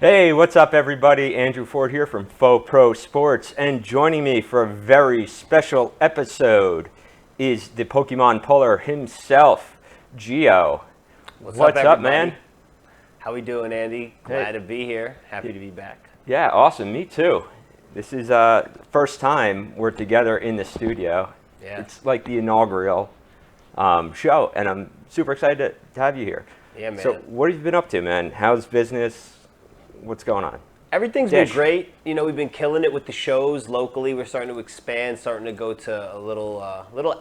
Hey, what's up everybody? Andrew Ford here from Faux Pro Sports, and joining me for a very special episode is the Pokemon puller himself, Gio. What's up, everybody? Man? How we doing, Andy? Glad Hey. to be here. Happy to be back. Yeah, awesome. Me too. This is first time we're together in the studio. Yeah. It's like the inaugural show, and I'm super excited to have you here. Yeah, man. So what have you been up to, man? How's business? What's going on? Everything's been great. You know, we've been killing it with the shows locally. We're starting to expand, starting to go to a little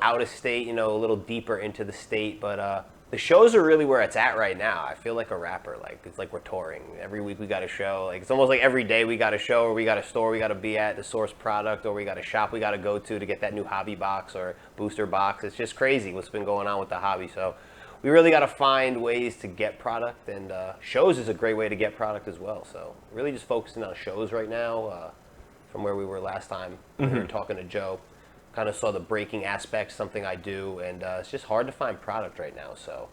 out of state, you know, a little deeper into the state. But the shows are really where it's at right now. I feel like a rapper. Like, it's like we're touring. Every week we got a show. Like, it's almost like every day we got a show, or we got a store we got to be at, the source product, or we got a shop we got to go to get that new hobby box or booster box. It's just crazy what's been going on with the hobby. So we really got to find ways to get product, and shows is a great way to get product as well. So really just focusing on shows right now from where we were last time. We were talking to Joe, kind of saw the breaking aspect, something I do, and it's just hard to find product right now. So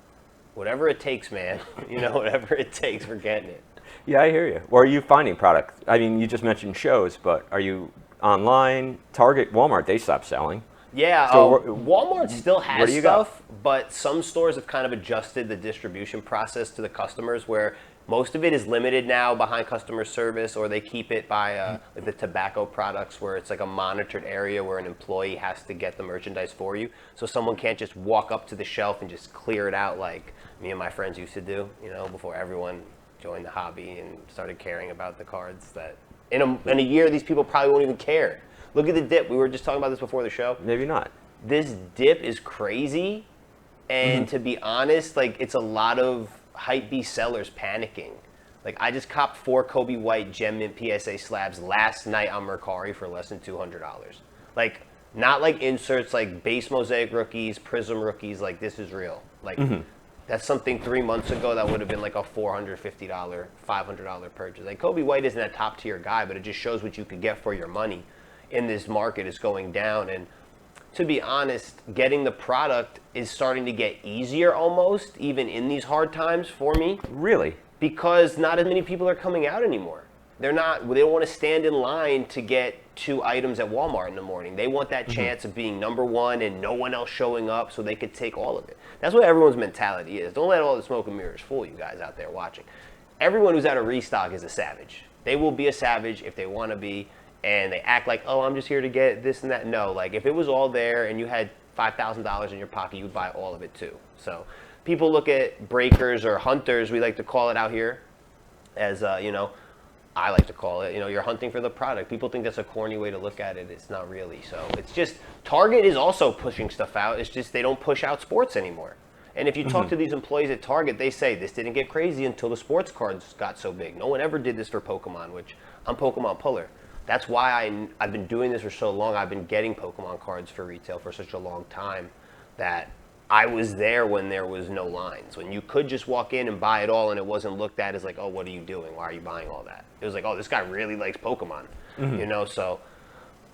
whatever it takes, man, you know, whatever it takes, we're getting it. Yeah, I hear you. Where are you finding product? I mean, you just mentioned shows, but are you online? Target, Walmart, they stopped selling. Yeah, So Walmart still where has do you go? stuff, but some stores have kind of adjusted the distribution process to the customers, where most of it is limited now behind customer service, or they keep it by like the tobacco products, where it's like a monitored area where an employee has to get the merchandise for you. So someone can't just walk up to the shelf and just clear it out like me and my friends used to do, you know, before everyone joined the hobby and started caring about the cards. That in a year, these people probably won't even care. Look at the dip. We were just talking about this before the show. Maybe not. This dip is crazy, and to be honest, like, it's a lot of hype beast sellers panicking. Like, I just copped 4 Kobe White Gem Mint PSA slabs last night on Mercari for less than $200. Like, not like inserts, like base mosaic rookies, prism rookies. Like, this is real. Like, that's something 3 months ago that would have been like a $450, $500 purchase. Like, Kobe White isn't a top tier guy, but it just shows what you could get for your money. In this market is going down, and to be honest, getting the product is starting to get easier almost, even in these hard times for me, Really? because not as many people are coming out anymore. They don't want to stand in line to get 2 items at Walmart in the morning. They want that chance of being number one and no one else showing up, so they could take all of it. That's what everyone's mentality is. Don't let all the smoke and mirrors fool you guys out there watching. Everyone who's at a restock is a savage. They will be a savage if they want to be. And they act like, oh, I'm just here to get this and that. No, like, if it was all there and you had $5,000 in your pocket, you would buy all of it too. So people look at breakers or hunters, we like to call it out here, as, you know, I like to call it, you know, you're hunting for the product. People think that's a corny way to look at it. It's not really. So it's just, Target is also pushing stuff out. It's just they don't push out sports anymore. And if you talk to these employees at Target, they say this didn't get crazy until the sports cards got so big. No one ever did this for Pokemon, which I'm Pokemon puller. That's why I've been doing this for so long. I've been getting Pokemon cards for retail for such a long time, that I was there when there was no lines. When you could just walk in and buy it all, and it wasn't looked at as like, oh, what are you doing? Why are you buying all that? It was like, oh, this guy really likes Pokemon, you know? So,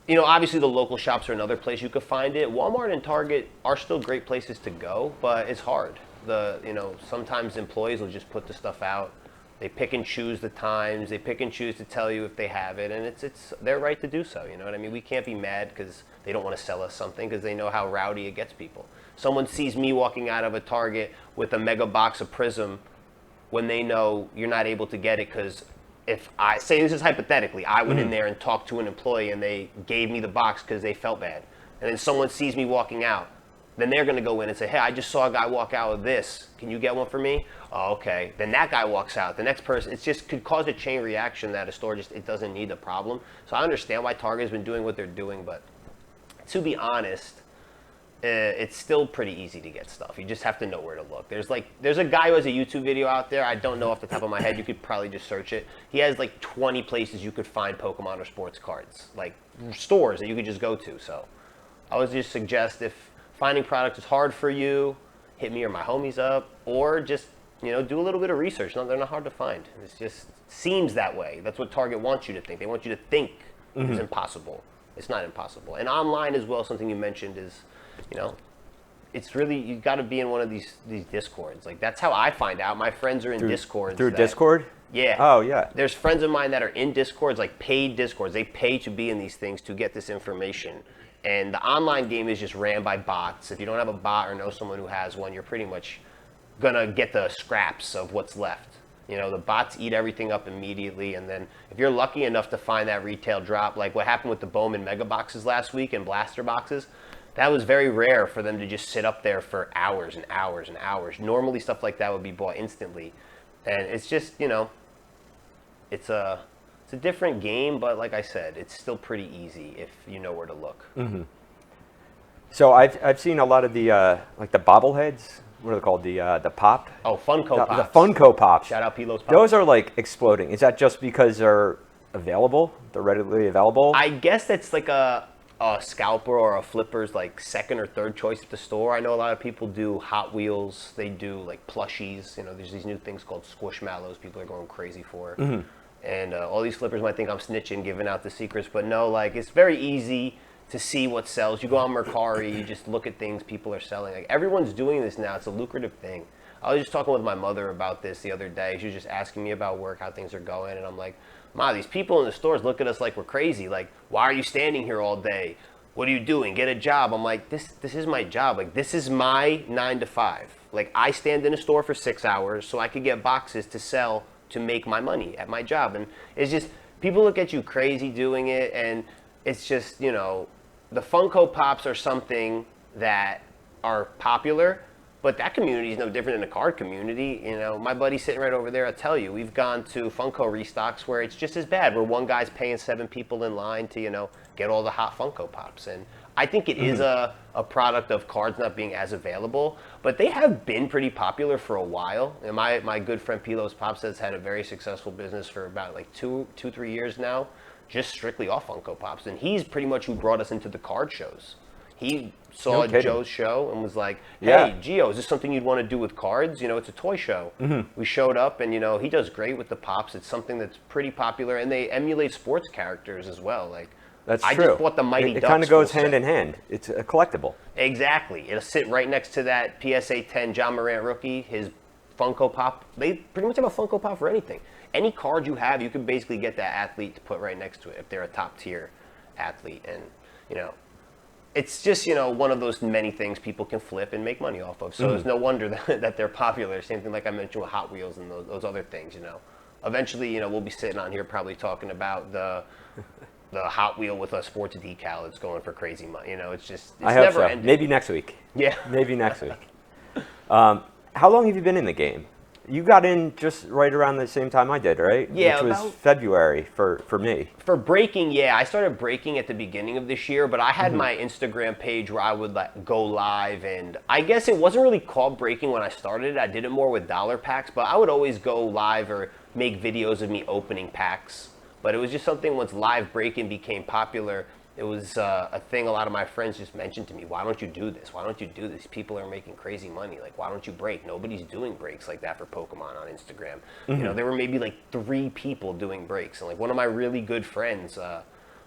you know, obviously the local shops are another place you could find it. Walmart and Target are still great places to go, but it's hard. You know, sometimes employees will just put the stuff out. They pick and choose the times. They pick and choose to tell you if they have it, and it's their right to do so. You know what I mean? We can't be mad because they don't want to sell us something, because they know how rowdy it gets people. Someone sees me walking out of a Target with a mega box of Prism when they know you're not able to get it, because if I say, this is hypothetically, I went in there and talked to an employee and they gave me the box because they felt bad, and then someone sees me walking out, then they're going to go in and say, hey, I just saw a guy walk out with this. Can you get one for me? Oh, okay. Then that guy walks out. The next person, it just could cause a chain reaction that a store just, it doesn't need the problem. So I understand why Target has been doing what they're doing, but to be honest, it's still pretty easy to get stuff. You just have to know where to look. There's a guy who has a YouTube video out there. I don't know off the top of my head. You could probably just search it. He has like 20 places you could find Pokemon or sports cards, like stores that you could just go to. So I would just suggest, if finding product is hard for you, hit me or my homies up, or just, you know, do a little bit of research. No, they're not hard to find. It just seems that way. That's what Target wants you to think. They want you to think it's impossible. It's not impossible. And online as well, something you mentioned is, you know, it's really, you got to be in one of these Discords. Like, that's how I find out. My friends are in Discords. Through Discord? Yeah. Oh, yeah. There's friends of mine that are in Discords, like paid Discords. They pay to be in these things to get this information. And the online game is just ran by bots. If you don't have a bot or know someone who has one, you're pretty much going to get the scraps of what's left. You know, the bots eat everything up immediately. And then if you're lucky enough to find that retail drop, like what happened with the Bowman mega boxes last week and blaster boxes, that was very rare for them to just sit up there for hours and hours and hours. Normally stuff like that would be bought instantly. And it's just, you know, it's a different game, but like I said, it's still pretty easy if you know where to look. Mm-hmm. So I've seen a lot of the like the bobbleheads. What are they called? The pop. Oh, Funko Pops. The Funko Pops. Shout out Pilo's Pops. Those are like exploding. Is that just because they're available? They're readily available? I guess that's like a scalper or a flipper's like second or third choice at the store. I know a lot of people do Hot Wheels. They do like plushies. You know, there's these new things called Squishmallows people are going crazy for. Mm-hmm. And all these flippers might think I'm snitching, giving out the secrets, but no, like it's very easy to see what sells. You go on Mercari, you just look at things people are selling. Like everyone's doing this now. It's a lucrative thing. I was just talking with my mother about this the other day. She was just asking me about work, how things are going, and I'm like, Ma, these people in the stores look at us like we're crazy. Like, why are you standing here all day? What are you doing? Get a job. I'm like, this is my job. Like, this is my 9 to 5. Like, I stand in a store for 6 hours so I could get boxes to sell to make my money at my job. And it's just, people look at you crazy doing it, and it's just, you know, the Funko Pops are something that are popular, but that community is no different than the card community. You know, my buddy sitting right over there, I'll tell you, we've gone to Funko restocks where it's just as bad, where one guy's paying 7 people in line to, you know, get all the hot Funko Pops. And I think it is a product of cards not being as available, but they have been pretty popular for a while. And my good friend Pilo's Pops has had a very successful business for about like 3 years now, just strictly off Funko Pops. And he's pretty much who brought us into the card shows. He saw Joe's show and was like, hey, Gio, is this something you'd want to do with cards? You know, it's a toy show. Mm-hmm. We showed up and, you know, he does great with the Pops. It's something that's pretty popular. And they emulate sports characters as well. Like, that's I true. just bought the Mighty Ducks. It kind of goes hand in hand. It's a collectible. Exactly. It'll sit right next to that PSA 10 John Morant rookie, his Funko Pop. They pretty much have a Funko Pop for anything. Any card you have, you can basically get that athlete to put right next to it if they're a top tier athlete. And, you know, it's just, you know, one of those many things people can flip and make money off of. So there's no wonder that they're popular. Same thing like I mentioned with Hot Wheels and those other things, you know. Eventually, you know, we'll be sitting on here probably talking about the Hot Wheel with a sports decal that's going for crazy money. You know, it's just, it's I hope never so. ending. Maybe next week. Yeah. Maybe next week. How long have you been in the game? You got in just right around the same time I did, right? Yeah, which was February for me. For breaking, yeah, I started breaking at the beginning of this year, but I had my Instagram page where I would like go live, and I guess it wasn't really called breaking when I started. I did it more with dollar packs, but I would always go live or make videos of me opening packs. But it was just something once live breaking became popular. It was a thing a lot of my friends just mentioned to me. Why don't you do this? Why don't you do this? People are making crazy money. Like, why don't you break? Nobody's doing breaks like that for Pokemon on Instagram. Mm-hmm. You know, there were maybe like 3 people doing breaks. And like one of my really good friends,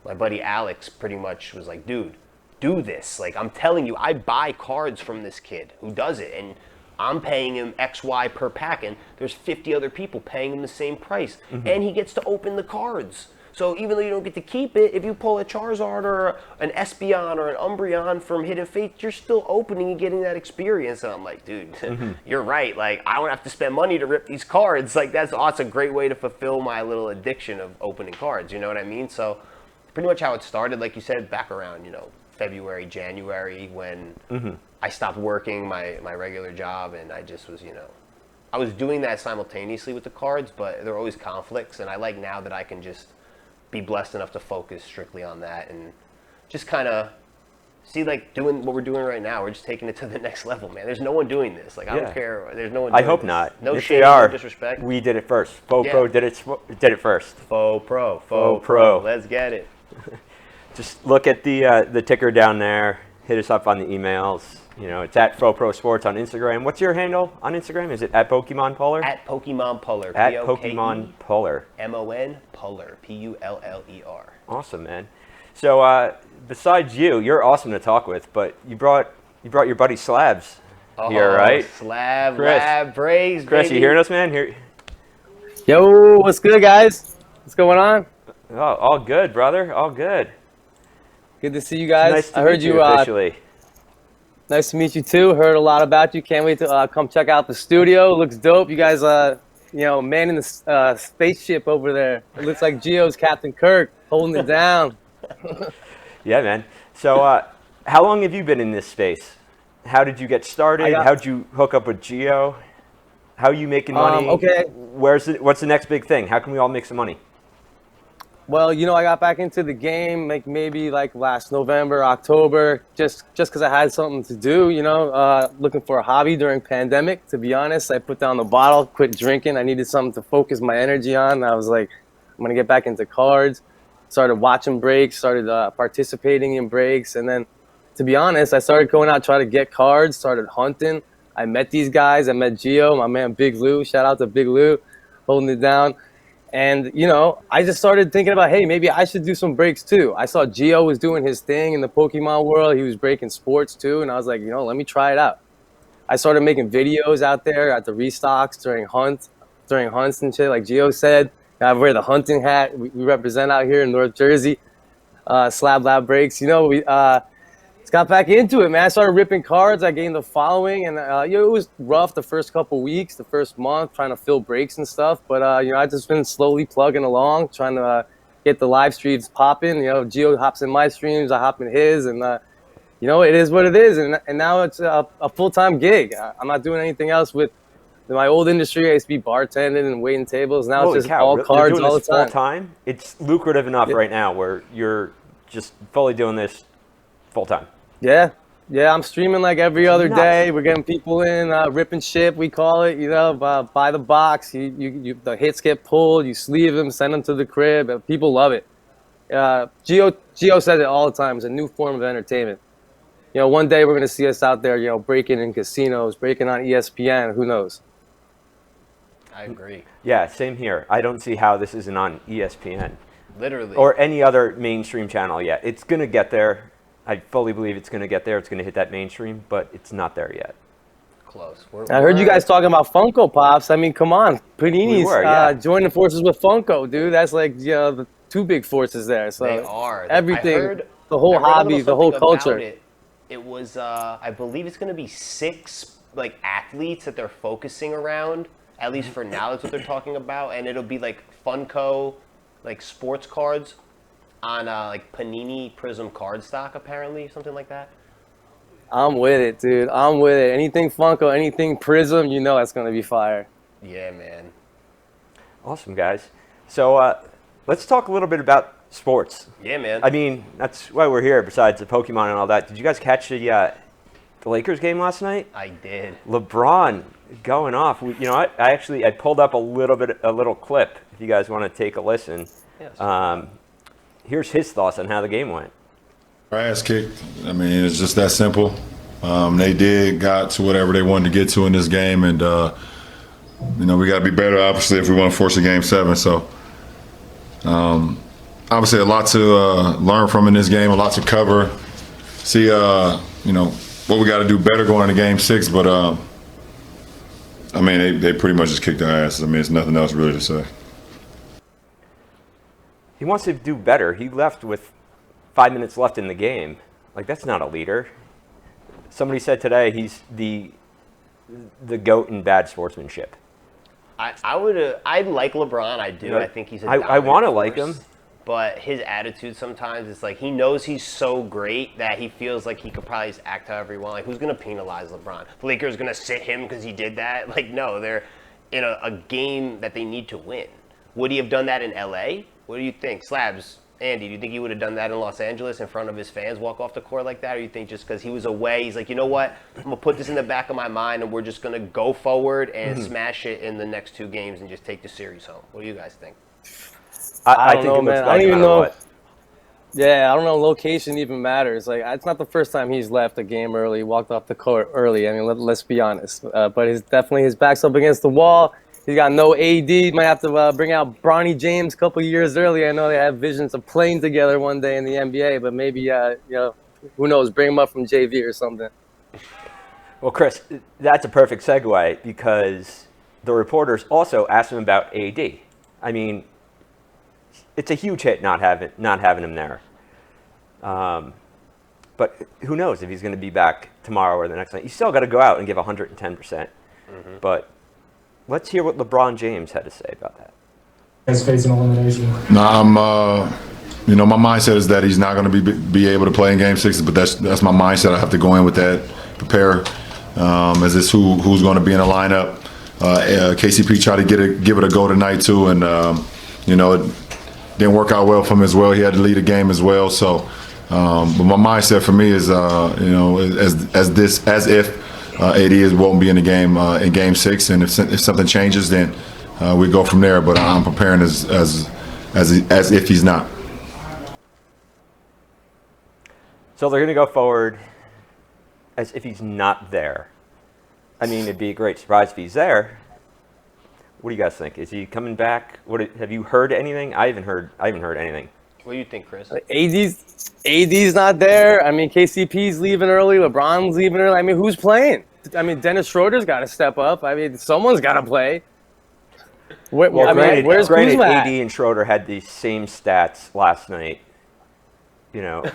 my buddy Alex, pretty much was like, dude, do this. Like, I'm telling you, I buy cards from this kid who does it. And I'm paying him XY per pack. And there's 50 other people paying him the same price. Mm-hmm. And he gets to open the cards. So even though you don't get to keep it, if you pull a Charizard or an Espeon or an Umbreon from Hidden Fates, you're still opening and getting that experience. And I'm like, dude, you're right. Like, I don't have to spend money to rip these cards. Like, that's a great way to fulfill my little addiction of opening cards. You know what I mean? So pretty much how it started, like you said, back around, you know, February, January, when I stopped working my regular job, and I just was, you know, I was doing that simultaneously with the cards, but there were always conflicts. And I like now that I can just be blessed enough to focus strictly on that and just kind of see, like, doing what we're doing right now. We're just taking it to the next level, man. There's no one doing this. Like, I don't care. There's no one doing I hope this. not. No if shame, they are, no disrespect. We did it first. Faux Pro did it first. Faux Pro. Let's get it. Just look at the ticker down there. Hit us up on the emails. You know, it's at Faux Pro Sports on Instagram. What's your handle on Instagram? Is it at Pokemon Puller? At Pokemon Puller. At Pokemon Puller. MON Puller. Puller. Awesome, man. So besides you're awesome to talk with, but you brought You brought your buddy Slabs here, right? Slab, Chris. Lab, Braves, Chris, baby. you hearing us, man? Here. Yo, what's good, guys? What's going on? Oh, all good, brother. All good. Good to see you guys. Nice to I heard meet you officially. Nice to meet you too. Heard a lot about you. Can't wait to come check out the studio. Looks dope. You guys, manning the spaceship over there. It looks like Gio's Captain Kirk holding it down. Yeah, man. So, how long have you been in this space? How did you get started? How'd you hook up with Gio? How are you making money? Okay. What's the next big thing? How can we all make some money? Well, I got back into the game maybe like last November, October, just because I had something to do, looking for a hobby during pandemic. To be honest, I put down the bottle, quit drinking. I needed something to focus my energy on. I was like, I'm going to get back into cards. Started watching breaks, started participating in breaks. And then, to be honest, I started going out trying to get cards, started hunting. I met these guys. I met Gio, my man Big Lou. Shout out to Big Lou, holding it down. And, I just started thinking about, hey, maybe I should do some breaks too. I saw Gio was doing his thing in the Pokemon world. He was breaking sports too. And I was like, let me try it out. I started making videos out there at the restocks during hunts and shit. Like Gio said, I wear the hunting hat. We represent out here in North Jersey. Slab Lab breaks. We got back into it, man. I started ripping cards. I gained the following, and it was rough the first couple weeks, the first month, trying to fill breaks and stuff. But I just been slowly plugging along, trying to get the live streams popping. Gio hops in my streams, I hop in his, and it is what it is. And now it's a full-time gig. I'm not doing anything else with my old industry. I used to be bartending and waiting tables. Now Holy it's just cow. all cards all the time. Full time? It's lucrative enough right now where you're just fully doing this full time. Yeah, I'm streaming like every other Nuts. day. We're getting people in, rip and ship, we call it, by the box. The hits get pulled, you sleeve them, send them to the crib. People love it. Gio says it all the time. It's a new form of entertainment. One day we're going to see us out there, breaking in casinos, breaking on ESPN, who knows? I agree. Yeah, same here. I don't see how this isn't on ESPN. Literally. Or any other mainstream channel yet. It's going to get there. I fully believe it's going to get there. It's going to hit that mainstream, but it's not there yet. Close. I heard you guys talking about Funko Pops. I mean, come on. Panini's joining forces with Funko, dude. That's like the two big forces there. So they are. Everything, the whole hobby, the whole culture. It was, I believe it's going to be 6 athletes that they're focusing around. At least for now, that's what they're talking about. And it'll be like Funko, sports cards on Panini Prism cardstock, apparently, something like that. I'm with it, dude. I'm with it. Anything Funko, anything Prism, that's going to be fire. Yeah, man. Awesome, guys. So let's talk a little bit about sports. Yeah, man. I mean, that's why we're here, besides the Pokemon and all that. Did you guys catch the Lakers game last night? I did. LeBron going off. I pulled up a little clip if you guys want to take a listen. Yes. Here's his thoughts on how the game went. Our ass kicked. I mean, it's just that simple. They got to whatever they wanted to get to in this game, and we got to be better, obviously, if we want to force a game 7. So, obviously, a lot to learn from in this game, a lot to cover. See, what we got to do better going into game 6. But they pretty much just kicked our asses. I mean, it's nothing else really to say. He wants to do better. He left with 5 minutes left in the game. That's not a leader. Somebody said today he's the GOAT in bad sportsmanship. I like LeBron. I do. I think he's a I want to like him. But his attitude sometimes is he knows he's so great that he feels like he could probably just act however he wants. Who's going to penalize LeBron? The Lakers going to sit him because he did that? No, they're in a game that they need to win. Would he have done that in LA? What do you think? Slabs, Andy, do you think he would have done that in Los Angeles in front of his fans, walk off the court like that? Or you think just because he was away, he's like, you know what? I'm going to put this in the back of my mind and we're just going to go forward and smash it in the next 2 games and just take the series home. What do you guys think? I don't know, man. I don't even know. Yeah, I don't know. Location even matters. It's not the first time he's left a game early, walked off the court early. I mean, let's be honest. But his back's up against the wall. He's got no AD. Might have to bring out Bronny James a couple years early. I know they have visions of playing together one day in the NBA, but maybe, who knows, bring him up from JV or something. Well, Chris, that's a perfect segue because the reporters also asked him about AD. I mean, it's a huge hit not having him there. But who knows if he's going to be back tomorrow or the next night. You still got to go out and give 110%. But let's hear what LeBron James had to say about that. As facing elimination. No, I'm. My mindset is that he's not going to be able to play in Game 6, but that's my mindset. I have to go in with that, prepare as it's who's going to be in the lineup. KCP tried to give it a go tonight too, and it didn't work out well for him as well. He had to lead a game as well. So, but my mindset for me is as if AD won't be in the game in Game 6, and if something changes, then we go from there. But I'm preparing as if he's not. So they're going to go forward as if he's not there. I mean, it'd be a great surprise if he's there. What do you guys think? Is he coming back? Have you heard anything? I haven't heard anything. What do you think, Chris? AD's not there. I mean, KCP's leaving early. LeBron's leaving early. I mean, who's playing? I mean, Dennis Schroeder's got to step up. I mean, someone's got to play. Granted, where's Kuzma AD at? and Schroeder had the same stats last night.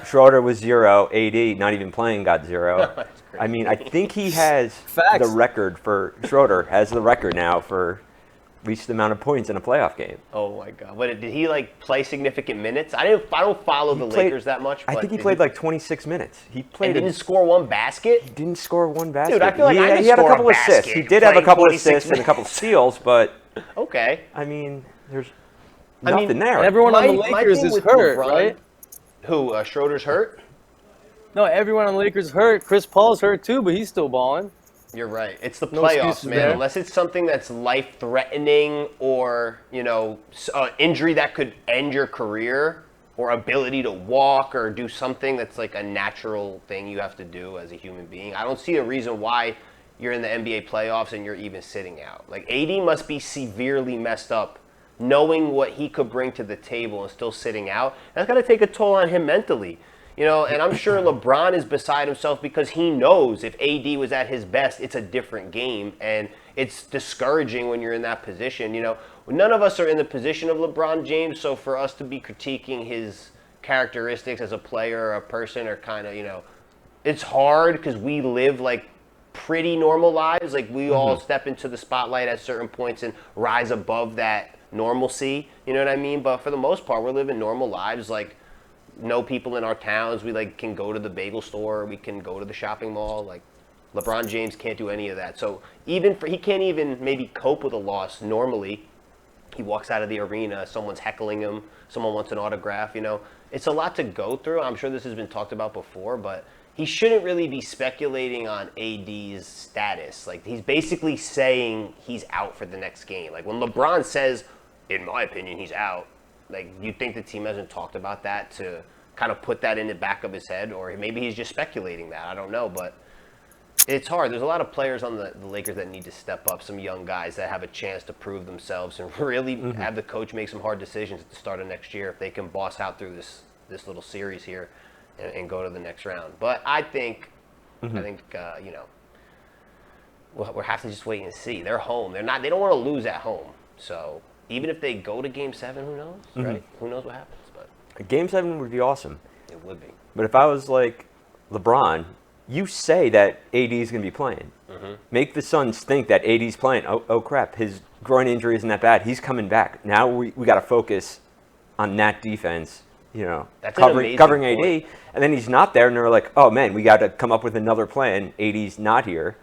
Schroeder was 0. AD, not even playing, got 0. I mean, I think he has the record for Schroeder has the record now for least amount of points in a playoff game. Oh my God! But did he play significant minutes? I don't follow the Lakers that much. I think he played 26 minutes. He played. And didn't score one basket. He didn't score one basket. Dude, I feel like he had a couple assists. He did have a couple assists and a couple steals, but okay. I mean, there's nothing there. Everyone on the Lakers is hurt, right? Who? Schroeder's hurt? No, everyone on the Lakers is hurt. Chris Paul's hurt too, but he's still balling. You're right. It's the No playoffs, excuses man. there. Unless it's something that's life-threatening or, injury that could end your career or ability to walk or do something that's like a natural thing you have to do as a human being. I don't see a reason why you're in the NBA playoffs and you're even sitting out. AD must be severely messed up knowing what he could bring to the table and still sitting out. That's got to take a toll on him mentally. And I'm sure LeBron is beside himself because he knows if AD was at his best, it's a different game. And it's discouraging when you're in that position. None of us are in the position of LeBron James. So for us to be critiquing his characteristics as a player or a person or kind of, it's hard because we live pretty normal lives. We all step into the spotlight at certain points and rise above that normalcy. You know what I mean? But for the most part, we're living normal lives. Know people in our towns. We can go to the bagel store. We can go to the shopping mall. LeBron James can't do any of that. So he can't even maybe cope with a loss normally. He walks out of the arena. Someone's heckling him. Someone wants an autograph. It's a lot to go through. I'm sure this has been talked about before, but he shouldn't really be speculating on AD's status. He's basically saying he's out for the next game. When LeBron says, in my opinion, he's out, you think the team hasn't talked about that to kind of put that in the back of his head? Or maybe he's just speculating that. I don't know, but it's hard. There's a lot of players on the Lakers that need to step up, some young guys that have a chance to prove themselves and really have the coach make some hard decisions at the start of next year if they can boss out through this little series here and go to the next round. But I think, we'll have to just wait and see. They're home. They don't want to lose at home. So even if they go to Game 7, who knows, right? Who knows what happens? But Game 7 would be awesome. It would be. But if I was LeBron, you say that AD is going to be playing. Make the Suns think that AD's playing. Oh crap, his groin injury isn't that bad. He's coming back. Now we got to focus on that defense, That's covering AD. And then he's not there, and they're like, oh man, we got to come up with another plan. AD's not here.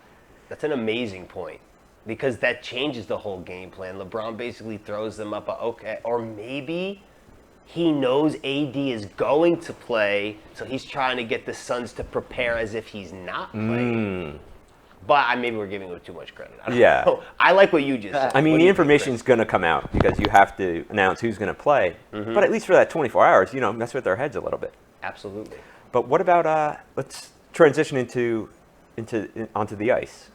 That's an amazing point. Because that changes the whole game plan. LeBron basically throws them up or maybe he knows AD is going to play, so he's trying to get the Suns to prepare as if he's not playing. But maybe we're giving him too much credit. I don't know. I like what you just said. I mean, the information's going to come out because you have to announce who's going to play. But at least for that 24 hours, mess with their heads a little bit. Absolutely. But what about let's transition onto the ice.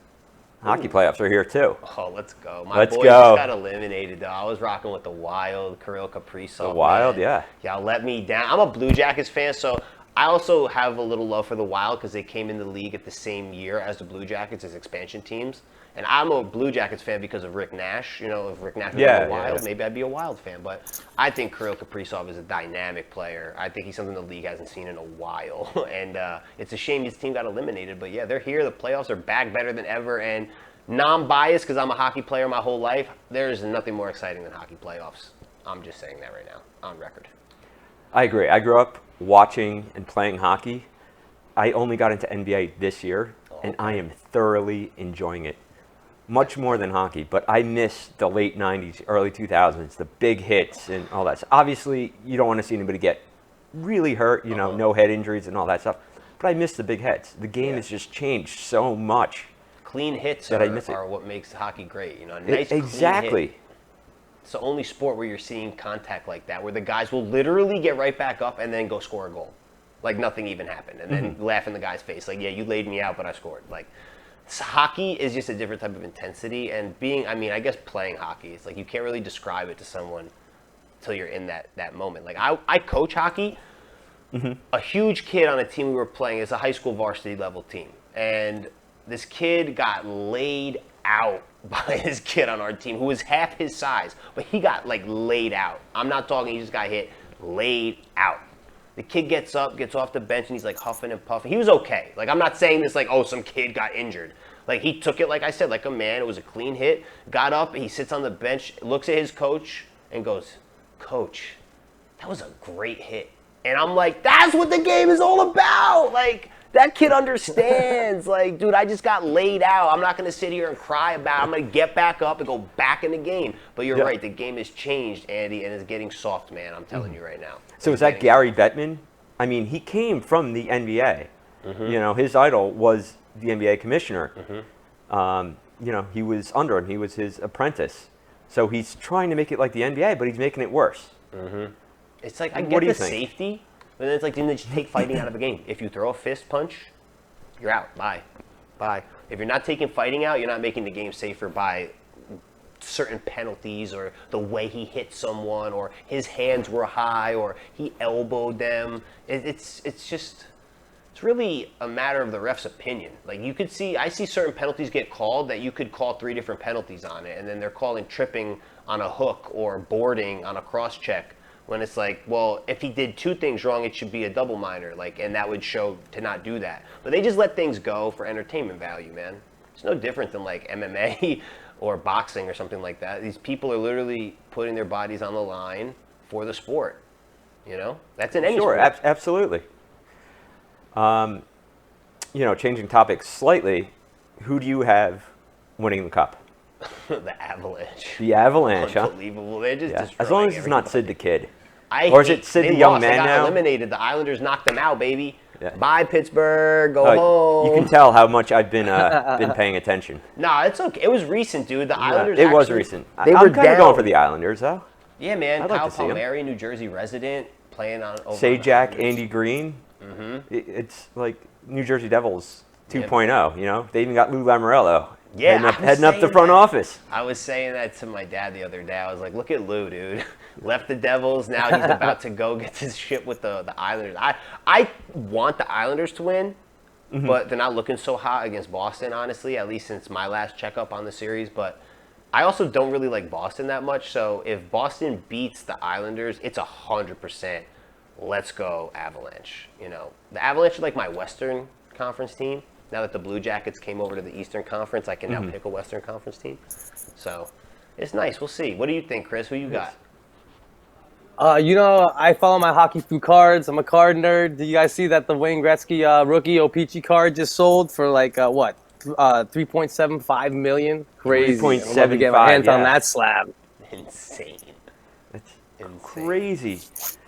Hockey playoffs are here too. Oh, let's go. Let's boys go. just got eliminated, though. I was rocking with the Wild, Kirill Kaprizov. The Wild, man. yeah. Y'all let me down. I'm a Blue Jackets fan, so I also have a little love for the Wild because they came in the league at the same year as the Blue Jackets as expansion teams. And I'm a Blue Jackets fan because of Rick Nash. You know, if Rick Nash was in the Wild, maybe I'd be a Wild fan. But I think Kirill Kaprizov is a dynamic player. I think he's something the league hasn't seen in a while. And it's a shame his team got eliminated. But, yeah, they're here. The playoffs are back better than ever. And non-biased because I'm a hockey player my whole life, there's nothing more exciting than hockey playoffs. I'm just saying that right now on record. I agree. I grew up watching and playing hockey. I only got into NBA this year, and I am thoroughly enjoying it. Much more than hockey, but I miss the late 90s, early 2000s, the big hits and all that. So obviously, you don't want to see anybody get really hurt, you know, no head injuries and all that stuff. But I miss the big hits. The game has just changed so much. Clean hits that are what makes hockey great. You know, a nice exactly. Clean hit. It's the only sport where you're seeing contact like that, where the guys will literally get right back up and then go score a goal. Like nothing even happened. And then laugh in the guy's face. Like, yeah, you laid me out, but I scored. Like, hockey is just a different type of intensity. And I guess playing hockey, it's like you can't really describe it to someone until you're in that moment. Like, I coach hockey. A huge kid on a team we were playing, it's a high school varsity level team. And this kid got laid out by his kid on our team who was half his size, but he got like laid out. I'm not talking, he just got hit, laid out. The kid gets up, gets off the bench, and he's like huffing and puffing. He was okay. Like, I'm not saying this like, oh, some kid got injured. Like, he took it, like I said, like a man. It was a clean hit. Got up, he sits on the bench, looks at his coach, and goes, "Coach, that was a great hit." And I'm like, that's what the game is all about. Like, that kid understands. Like, dude, I just got laid out. I'm not going to sit here and cry about it. I'm going to get back up and go back in the game. But you're right. The game has changed, Andy, and it's getting soft, man. I'm telling you right now. So is that Gary Bettman? I mean, he came from the NBA. You know, his idol was the NBA commissioner. You know, he was under him. He was his apprentice. So he's trying to make it like the NBA, but he's making it worse. It's like, I get the safety, but then it's like, didn't they just take fighting out of a game? If you throw a fist punch, you're out. Bye. If you're not taking fighting out, you're not making the game safer by certain penalties or the way he hit someone or his hands were high or he elbowed them. It's really a matter of the ref's opinion. Like, I see certain penalties get called that you could call 3 different penalties on it, and then they're calling tripping on a hook or boarding on a cross check. When it's like, well, if he did 2 things wrong, it should be a double minor, like, and that would show to not do that. But they just let things go for entertainment value, man. It's no different than like MMA or boxing or something like that. These people are literally putting their bodies on the line for the sport. You know, that's in any sport. Sure, absolutely. You know, changing topics slightly, who do you have winning the cup? The Avalanche. The Avalanche, Unbelievable. They're just destroying as long as it's everybody. not Sid the Kid. Or is it Sid the young man now? They got eliminated. The Islanders knocked them out, baby. Yeah. Bye, Pittsburgh. Go home. You can tell how much I've been paying attention. No, it's okay. It was recent, dude. The Islanders was recent. They I'm were kind of going for the Islanders, though. Yeah, man. I'd like Kyle to see him. Palmieri, New Jersey resident, playing on over Sajak, Andy Green. It's like New Jersey Devils 2.0, you know? They even got Lou Lamoriello. Yeah, heading up the front office. I was saying that to my dad the other day. I was like, look at Lou, dude. Left the Devils. Now he's about to go get his shit with the Islanders. I want the Islanders to win, but they're not looking so hot against Boston, honestly, at least since my last checkup on the series. But I also don't really like Boston that much. So if Boston beats the Islanders, it's 100% let's go Avalanche. You know, the Avalanche are like my Western Conference team. Now that the Blue Jackets came over to the Eastern Conference, I can now pick a Western Conference team. So it's nice. We'll see. What do you think, Chris? Who you got? You know, I follow my hockey through cards. I'm a card nerd. Did you guys see that the Wayne Gretzky rookie O-Pee-Chee card just sold for like what? 3.75 million? Crazy. 3.75. Get my hands on that slab. Insane. That's crazy.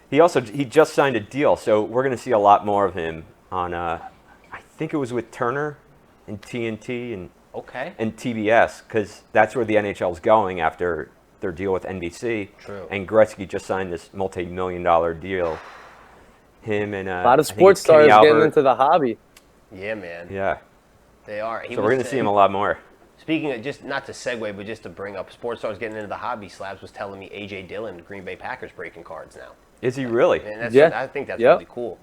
He just signed a deal, so we're going to see a lot more of him on. I think it was with Turner and TNT and TBS, because that's where the NHL's going after their deal with NBC. True. And Gretzky just signed this multi-million-dollar deal. Him and a lot of sports stars getting into the hobby. Yeah, man. Yeah. They are. So we're going to see him a lot more. Speaking of, just not to segue, but just to bring up sports stars getting into the hobby, Slabs was telling me A.J. Dillon, Green Bay Packers, breaking cards now. Is he really? And I think that's really cool.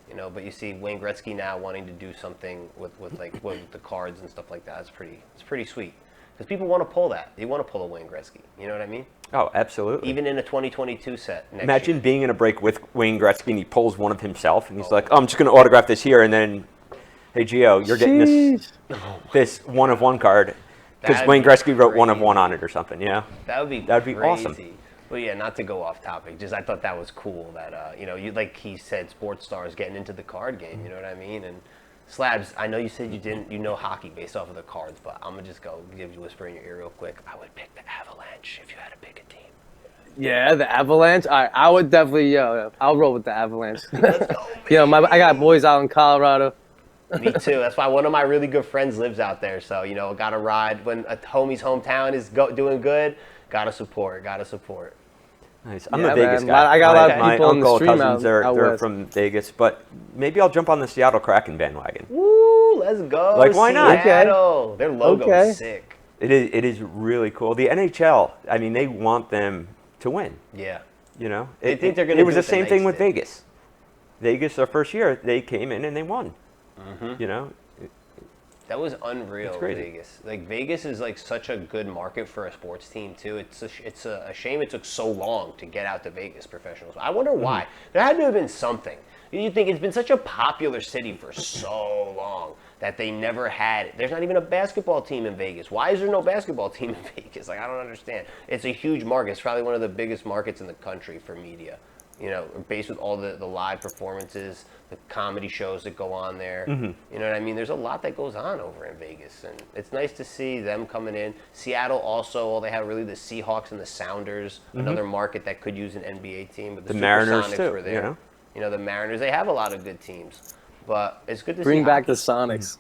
You you know. But you see Wayne Gretzky now wanting to do something with the cards and stuff like that. It's pretty sweet because people want to pull that. They want to pull a Wayne Gretzky. You know what I mean? Oh, absolutely. Even in a 2022 set. Imagine being in a break with Wayne Gretzky and he pulls one of himself and he's like, "Oh, I'm just going to autograph this here," and then, "Hey, Gio, you're getting this 1-of-1 card because Wayne Gretzky wrote 1-of-1 on it or something." Yeah, that'd be crazy. Awesome. Well, yeah, not to go off topic. Just I thought that was cool that you know, you like he said, sports stars getting into the card game. You know what I mean? And Slabs, I know you said you know hockey based off of the cards, but I'm gonna just go give you a whisper in your ear real quick. I would pick the Avalanche if you had to pick a team. Yeah, the Avalanche. I would definitely. I'll roll with the Avalanche. Let's go, I got boys out in Colorado. Me too. That's why one of my really good friends lives out there. So you know, gotta ride when a homie's hometown is doing good. Gotta support. Nice. I'm a Vegas man. guy. I got a lot of my people in the uncle, stream cousins, out they're west. from Vegas, but maybe I'll jump on the Seattle Kraken bandwagon. Woo! Let's go. Like, why not? Seattle. Their logo is sick. It is really cool. The NHL, I mean, they want them to win. Yeah. You know, They think they're gonna It was do the what the same thing Knights with did. Vegas. Vegas, their first year, they came in and they won. You know, That was unreal, It's crazy. Vegas. Like Vegas is like such a good market for a sports team too. It's a shame it took so long to get out to Vegas professionals. I wonder why. There had to have been something. You think it's been such a popular city for so long that they never had. There's not even a basketball team in Vegas. Why is there no basketball team in Vegas? Like I don't understand. It's a huge market. It's probably one of the biggest markets in the country for media. You know, based with all the live performances, the comedy shows that go on there. You know what I mean? There's a lot that goes on over in Vegas, and it's nice to see them coming in. Seattle also, all they have really the Seahawks and the Sounders, another market that could use an NBA team. But the Mariners Supersonics too. were there. You know, the Mariners, they have a lot of good teams, but it's good to Bring see back the hockey. Sonics.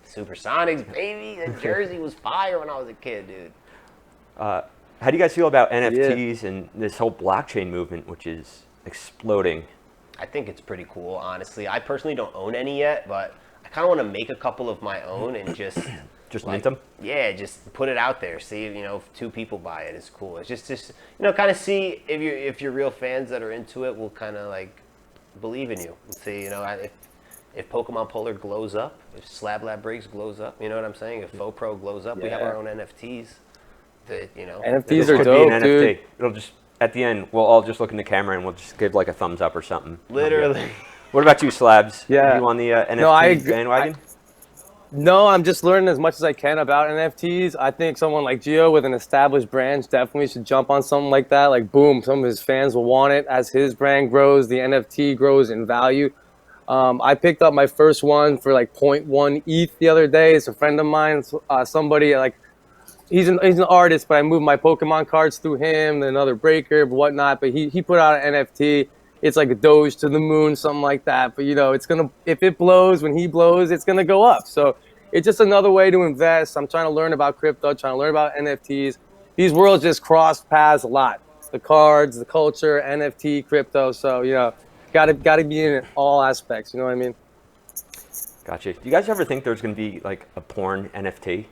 Supersonics, baby. The jersey was fire when I was a kid, dude. how do you guys feel about NFTs and this whole blockchain movement, which is exploding? I think it's pretty cool, honestly. I personally don't own any yet, but I kind of want to make a couple of my own and just Just mint them? Yeah, just put it out there. See, you know, if 2 people buy it, it's cool. It's just you know, kind of see if you're real fans that are into it, will kind of like believe in you and see, you know, if Pokemon Polar glows up, if Slab Lab Breaks glows up, you know what I'm saying? If FoPro glows up, we have our own NFTs. That you know, NFTs This are could be dope, an dude. NFT. It'll just, at the end, we'll all just look in the camera and we'll just give like a thumbs up or something. literally. What about you, Slabs? Yeah. You on the NFT No, I agree. bandwagon? No, I'm just learning as much as I can about NFTs. I think someone like Gio with an established brand definitely should jump on something like that. Like, boom, some of his fans will want it. As his brand grows, the NFT grows in value. I picked up my first one for like 0.1 ETH the other day. It's a friend of mine, somebody like, he's an artist, but I moved my Pokemon cards through him, another breaker, whatnot. But he put out an NFT. It's like a Doge to the moon, something like that. But you know, if it blows, when he blows, it's gonna go up. So it's just another way to invest. I'm trying to learn about crypto, trying to learn about NFTs. These worlds just cross paths a lot. The cards, the culture, NFT, crypto. So you know, gotta be in all aspects. You know what I mean? Gotcha. Do you guys ever think there's going to be like a porn NFT?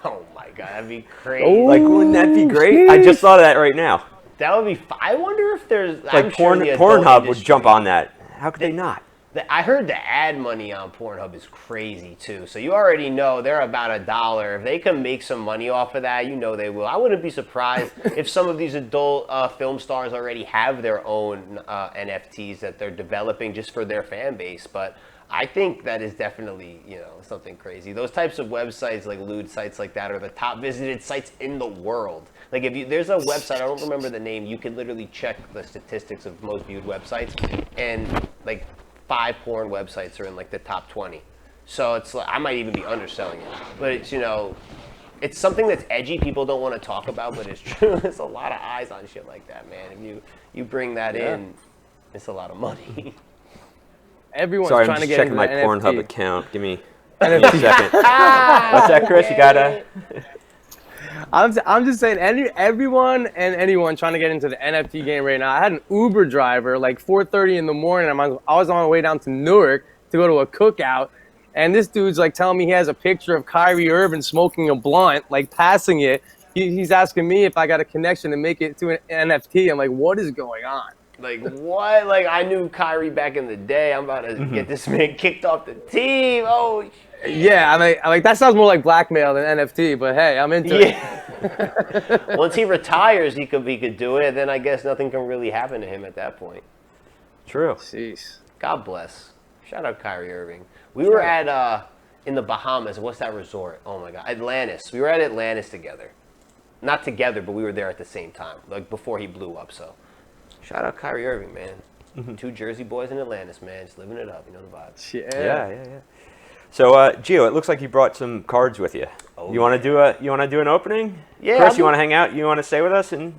Oh my god, that'd be crazy. Oh. Like, wouldn't that be great? I just thought of that right now. That would be. I wonder if there's Like I'm sure the adult Pornhub would industry- jump on that. How could they not? I heard the ad money on Pornhub is crazy too. So you already know they're about $1. If they can make some money off of that, you know they will. I wouldn't be surprised if some of these adult film stars already have their own NFTs that they're developing just for their fan base. But I think that is definitely, you know, something crazy. Those types of websites, like lewd sites like that, are the top visited sites in the world. Like there's a website, I don't remember the name, you can literally check the statistics of most viewed websites, and like 5 porn websites are in like the top 20. So it's like, I might even be underselling it, but it's, you know, it's something that's edgy. People don't want to talk about, but it's true. There's a lot of eyes on shit like that, man. If you bring that in, it's a lot of money. Everyone's Sorry, I'm trying to just get checking into my the Pornhub NFT. account. Give me a second. What's that, Chris? You gotta. I'm just saying, everyone and anyone trying to get into the NFT game right now. I had an Uber driver like 4:30 in the morning. I was on my way down to Newark to go to a cookout, and this dude's like telling me he has a picture of Kyrie Irving smoking a blunt, like passing it. He's asking me if I got a connection to make it to an NFT. I'm like, what is going on? Like, what? Like, I knew Kyrie back in the day. I'm about to get this man kicked off the team. Oh, Yeah, I'm like that sounds more like blackmail than NFT, but hey, I'm into it. Once he retires, he could do it. Then I guess nothing can really happen to him at that point. True. Jeez. God bless. Shout out Kyrie Irving. We were at in the Bahamas. What's that resort? Oh my God, Atlantis. We were at Atlantis together. Not together, but we were there at the same time, like before he blew up. So, shout out Kyrie Irving, man. 2 Jersey boys in Atlantis, man, just living it up. You know the vibes. Yeah. So, Gio, it looks like you brought some cards with you. Oh, you want to do an opening? Yeah. Chris, you want to hang out? You want to stay with us and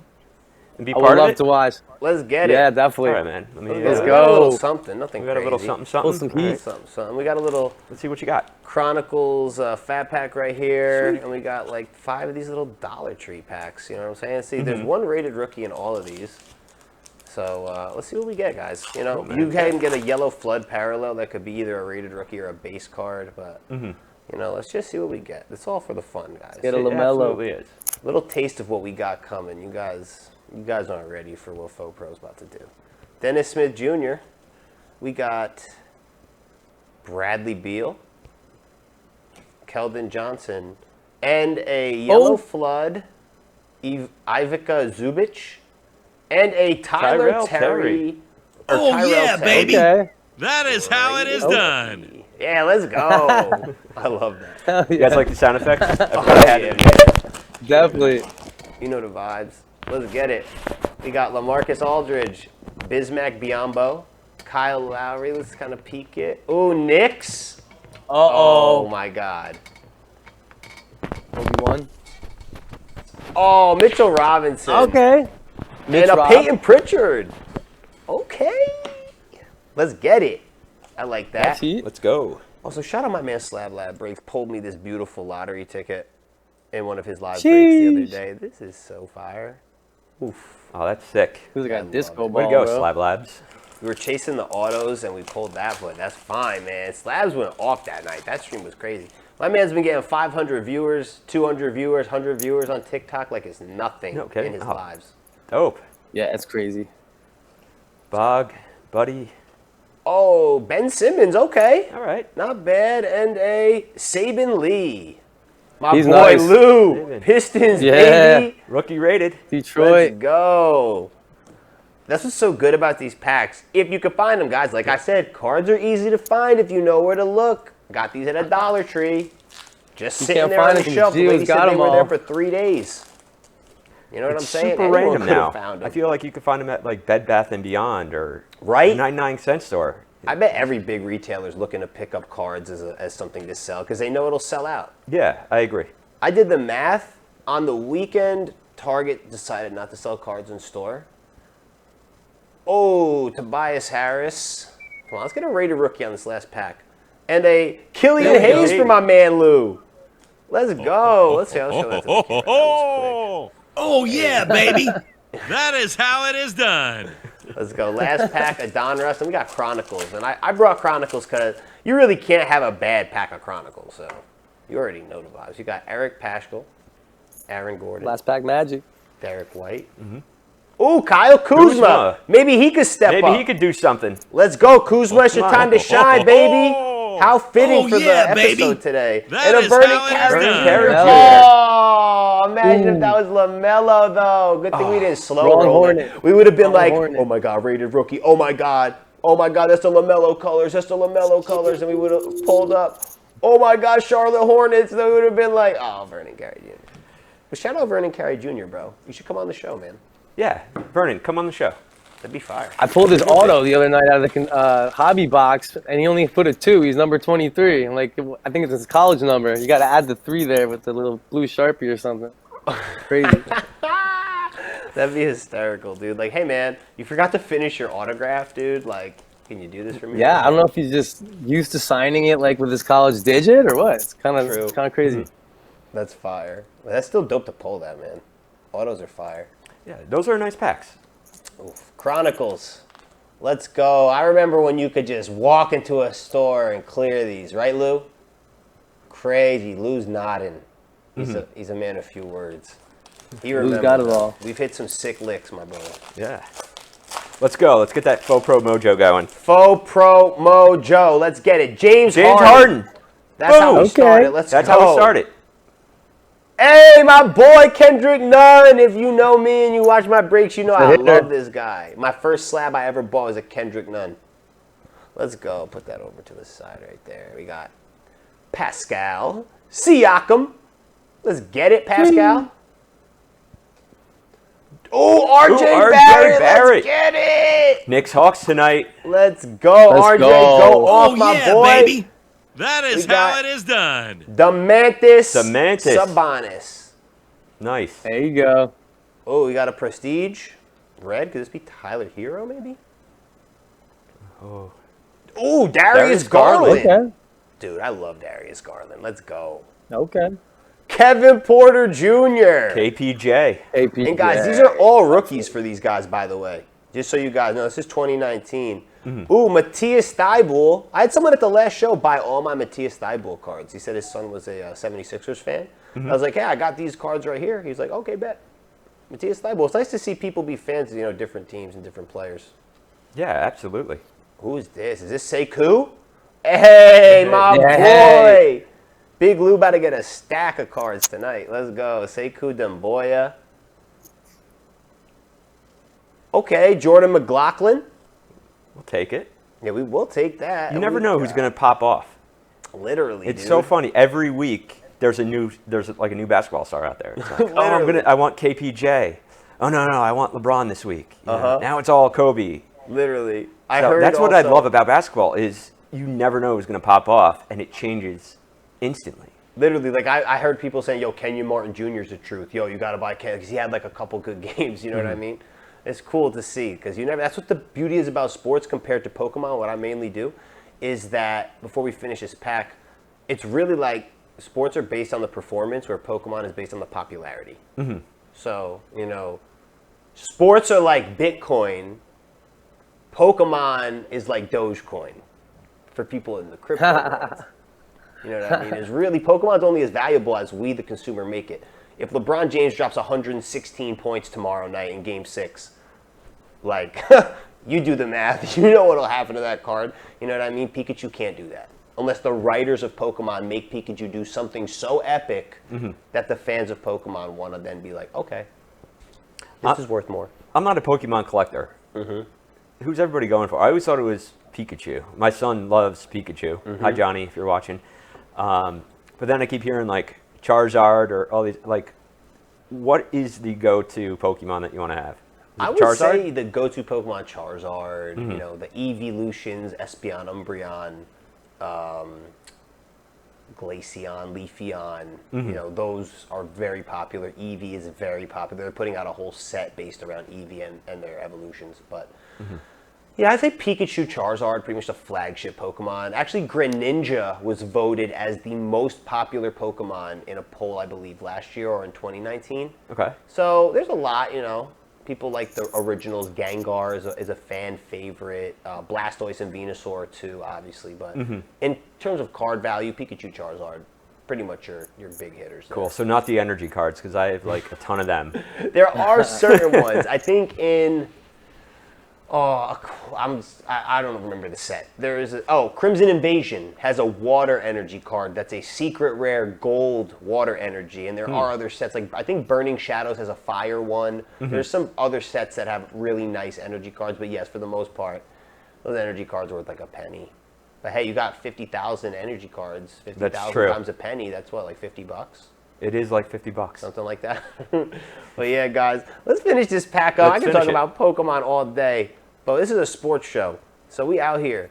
be I part would of love it? to watch. Let's get it. Yeah, definitely. All right, man. Let's We go. got a little something. Nothing We got a crazy. little something. Pull some All right. heat. Something. We got a little Let's see what you got. Chronicles fat pack right here, and we got like 5 of these little Dollar Tree packs. You know what I'm saying? See, there's one rated rookie in all of these. So let's see what we get, guys. You know, you can get a yellow flood parallel that could be either a rated rookie or a base card, but you know, let's just see what we get. It's all for the fun, guys. Get a It LaMelo. absolutely is. Little taste of what we got coming. You guys aren't ready for what Faux Pro's about to do. Dennis Smith Jr. We got Bradley Beal, Keldon Johnson, and a yellow flood, Ivica Zubic, and a Tyler Tyrell Terry. Oh, Tyrell yeah, Terry. baby. Okay. That is how it is done. Yeah, let's go. I love that. Hell You yeah. guys like the sound effects? I Oh, had yeah, it. man. Definitely. You know the vibes. Let's get it. We got LaMarcus Aldridge, Bismack Biyombo, Kyle Lowry. Let's kind of peek it. Ooh, Knicks. Oh my God. Obi-Wan. Oh, Mitchell Robinson. Okay. And a Peyton Pritchard. Okay. Let's get it. I like that. That's heat. Let's go. Also, shout out my man Slab Lab Breaks. Pulled me this beautiful lottery ticket in one of his live breaks the other Sheesh. day. This is so fire. Oof. Oh, that's sick. Who's I got love disco it. ball, Way to go, bro? Slab Labs. We were chasing the autos and we pulled that, but that's fine, man. Slabs went off that night. That stream was crazy. My man's been getting 500 viewers, 200 viewers, 100 viewers on TikTok like it's nothing No kidding. in his Oh. lives. Dope. Yeah, it's crazy. Bog, buddy. Oh, Ben Simmons, okay. All right. Not bad. And a Saban Lee. My He's boy nice. Lou. Saban. Pistons, Yeah. baby. Rookie rated. Detroit. Let's go. That's what's so good about these packs. If you can find them, guys. Like I said, cards are easy to find if you know where to look. Got these at a Dollar Tree. Just sitting can't there on find the them 'cause shelf. The Gio's lady said got they 'em were there all. for 3 days. You know what It's I'm saying? super Anyone random could have now. found them. I feel like you could find them at like Bed Bath and Beyond or Right? 99-cent store. I bet every big retailer's looking to pick up cards as something to sell because they know it'll sell out. Yeah, I agree. I did the math. On the weekend, Target decided not to sell cards in store. Oh, Tobias Harris. Come on, let's get a rated rookie on this last pack. And a Killian Hayes for my man Lou. Let's go. Let's see. I'll show that to the camera. That was Oh, yeah, baby. That is how it is done. quick. Let's go. Last pack of Don Russ. And we got Chronicles. And I brought Chronicles because you really can't have a bad pack of Chronicles. So you already know the vibes. You got Eric Paschal, Aaron Gordon, Last pack magic. Derek White. Ooh, Kyle Kuzma. Kuzma. Maybe he could step Maybe up. he could do something. Let's go, Kuzma. It's your come time on. to shine, baby. How fitting Oh, for yeah, the baby. episode today. That and a is Vernon how it is Carey. done. Carey Oh, imagine if that was LaMelo, though. Good thing we didn't slow Wrong roll it. Hornet. We would have been Wrong like, Hornet. oh my God, rated rookie. Oh my God, that's the LaMelo colors. That's the LaMelo colors. And we would have pulled up, oh my God, Charlotte Hornets. Then we would have been like, oh, Vernon Carey Jr. But shout out Vernon Carey Jr., bro. You should come on the show, man. Yeah, Vernon, come on the show. That'd be fire. I pulled his auto the other night out of the hobby box, and he only put a 2. He's number 23. And like, I think it's his college number. You got to add the 3 there with the little blue Sharpie or something. Crazy. That'd be hysterical, dude. Like, hey, man, you forgot to finish your autograph, dude. Like, can you do this for me? Yeah, I don't know if he's just used to signing it like with his college digit or what. It's kind True. of crazy. That's fire. That's still dope to pull that, man. Autos are fire. Yeah, those are nice packs. Oof. Chronicles. Let's go. I remember when you could just walk into a store and clear these, right, Lou? Crazy. Lou's nodding. He's a man of few words. He remembers. got it all. We've hit some sick licks, my brother. Yeah. Let's go. Let's get that faux pro mojo going. Faux pro mojo. Let's get it. James Harden. That's how we Okay. started. Let's That's go. how we started. Hey, my boy Kendrick Nunn. If you know me and you watch my breaks, you know I Hitter. love this guy. My first slab I ever bought was a Kendrick Nunn. Let's go. Put that over to the side right there. We got Pascal Siakam. Let's get it, Pascal. Oh, RJ Barrett. Let's get it. Knicks Hawks tonight. Let's go, Let's RJ. go. Go off, Oh, my yeah, boy. baby. That is We got- how it is done. Demantis Demantis. Sabonis. Nice. There you go. Oh, we got a Prestige. Red. Could this be Tyler Hero, maybe? Oh, Darius Garland. Okay. Dude, I love Darius Garland. Let's go. Okay. Kevin Porter Jr. KPJ. AP. And guys, these are all rookies for these guys, by the way. Just so you guys know, this is 2019. Ooh, Matthias Thybulle. I had someone at the last show buy all my Matthias Thybulle cards. He said his son was a 76ers fan. I was like, hey, I got these cards right here. He's like, okay, bet. Matthias Thybulle. It's nice to see people be fans of, different teams and different players. Yeah, absolutely. Who is this? Is this Sekou? Hey, my boy. Big Lou about to get a stack of cards tonight. Let's go. Sekou Demboya. Okay, Jordan McLaughlin. We'll take it. Yeah, we will take that. You never know who's going to pop off. Literally, It's dude. so funny. Every week there's like a new basketball star out there. It's like, oh, I want KPJ. Oh no, I want LeBron this week. You know, now it's all Kobe. Literally. So that's what I love about basketball is you never know who's going to pop off, and it changes instantly. Literally, like I heard people saying, yo, Kenyon Martin Jr. is the truth. Yo, you got to buy Ken because he had like a couple good games. You know what I mean? It's cool to see because that's what the beauty is about sports compared to Pokemon. What I mainly do is that before we finish this pack, it's really like sports are based on the performance where Pokemon is based on the popularity. So, sports are like Bitcoin. Pokemon is like Dogecoin for people in the crypto world. You know what I mean? It's really, Pokemon's only as valuable as we, the consumer, make it. If LeBron James drops 116 points tomorrow night in Game 6, like, you do the math. You know what'll happen to that card. You know what I mean? Pikachu can't do that. Unless the writers of Pokemon make Pikachu do something so epic that the fans of Pokemon want to then be like, okay, this is worth more. I'm not a Pokemon collector. Who's everybody going for? I always thought it was Pikachu. My son loves Pikachu. Hi, Johnny, if you're watching. But then I keep hearing like Charizard or all these. Like, what is the go-to Pokemon that you want to have? I would say the go-to Pokemon Charizard. The Evolutions, Espeon, Umbreon, Glaceon, Leafeon. Those are very popular. Eevee is very popular. They're putting out a whole set based around Eevee and their evolutions. But yeah, I think Pikachu, Charizard, pretty much the flagship Pokemon. Actually, Greninja was voted as the most popular Pokemon in a poll, I believe, last year or in 2019. Okay. So there's a lot, People like the originals. Gengar is a fan favorite. Blastoise and Venusaur too, obviously. But in terms of card value, Pikachu, Charizard, pretty much your big hitters. There. Cool. So not the energy cards because I have like a ton of them. There are certain ones. I think in. I don't remember the set. There is Crimson Invasion has a water energy card that's a secret rare gold water energy, and there are other sets like I think Burning Shadows has a fire one. There's some other sets that have really nice energy cards, but yes, for the most part, those energy cards are worth like a penny. But hey, you got 50,000 energy cards, 50,000 times a penny. That's what, like $50? It is like $50. Something like that. But yeah, guys, let's finish this pack up. I can talk about Pokemon all day. But this is a sports show, so we out here.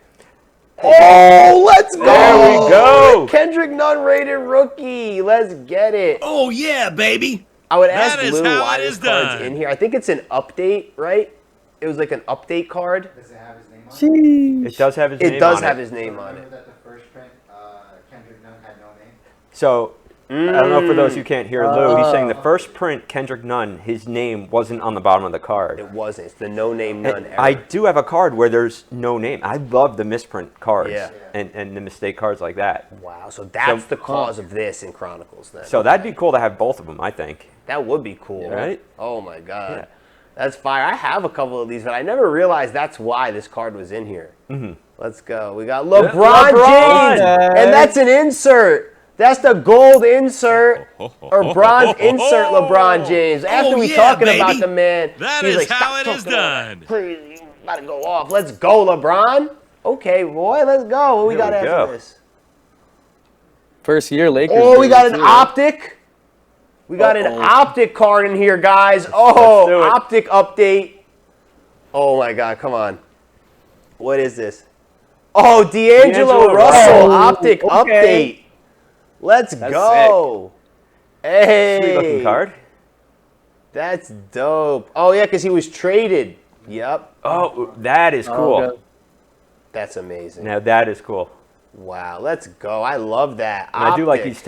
Oh, let's go! There we go! Kendrick Nunn rated rookie. Let's get it. Oh, yeah, baby. I would ask That is Lou how why it this is card's done. in here. I think it's an update, right? It was like an update card. Does it have his name on it? It does have his name on it. It does have his name on Remember it. that the first print, Kendrick Nunn had no name? So, I don't know for those who can't hear Lou, he's saying the first print, Kendrick Nunn, his name wasn't on the bottom of the card. It wasn't. It's the no name Nunn era. I do have a card where there's no name. I love the misprint cards Yeah. and the mistake cards like that. Wow, so that's the cause of this in Chronicles then. So that'd be cool to have both of them, I think. That would be cool. Right? Oh my God. That's fire. I have a couple of these, but I never realized that's why this card was in here. Mm-hmm. Let's go. We got LeBron James, and that's an insert. That's the gold insert or bronze insert LeBron James. After we talking about the man, that he's is like, how stop it is talking done. Please, you gotta go off. Let's go, LeBron. Okay, boy, let's go. What we got after this? First year Lakers. Oh, we got an too, optic. We got an optic card in here, guys. Oh, optic update. Oh my God, come on. What is this? Oh, D'Angelo Russell optic update. Let's go. Sick. Hey. Sweet looking card. That's dope. Oh yeah, because he was traded. Yep. Oh, that is cool. Okay. That's amazing. Now that is cool. Wow, let's go. I love that. And I do like these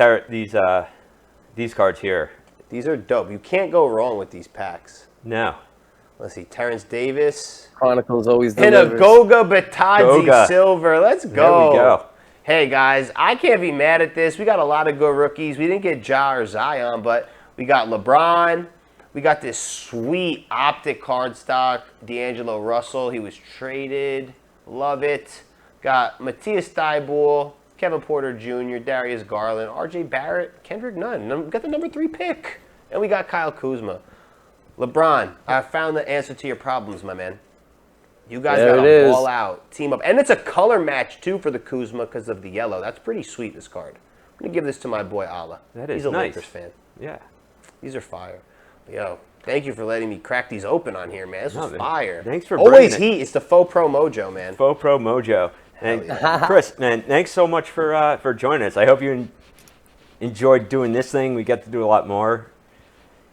cards here. These are dope. You can't go wrong with these packs. No. Let's see, Terrence Davis. Chronicles always And delivers. a Goga Batadze silver. Let's go. There we go. Hey, guys, I can't be mad at this. We got a lot of good rookies. We didn't get Ja or Zion, but we got LeBron. We got this sweet optic card stock, D'Angelo Russell. He was traded. Love it. Got Matthias Thybulle, Kevin Porter Jr., Darius Garland, R.J. Barrett, Kendrick Nunn. We got the number 3 pick. And we got Kyle Kuzma. LeBron, I found the answer to your problems, my man. You guys got to ball out, team up. And it's a color match, too, for the Kuzma because of the yellow. That's pretty sweet, this card. I'm going to give this to my boy, Allah. That is He's a nice. Lakers fan. Yeah. These are fire. Yo, thank you for letting me crack these open on here, man. This was fire. Thanks for always bringing heat. It's the faux pro mojo, man. Faux Pro Mojo. And Chris, man, thanks so much for joining us. I hope you enjoyed doing this thing. We get to do a lot more.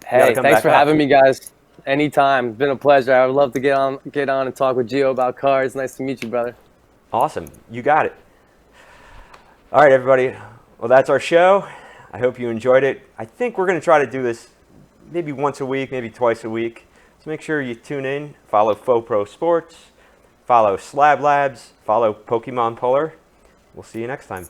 Hey, thanks for having me, guys. Anytime. It's been a pleasure. I would love to get on and talk with Gio about cards. Nice to meet you, brother. Awesome. You got it. All right, everybody. Well, that's our show. I hope you enjoyed it. I think we're going to try to do this maybe once a week, maybe twice a week. So make sure you tune in. Follow Faux Pro Sports. Follow Slab Labs. Follow Pokemon Polar. We'll see you next time.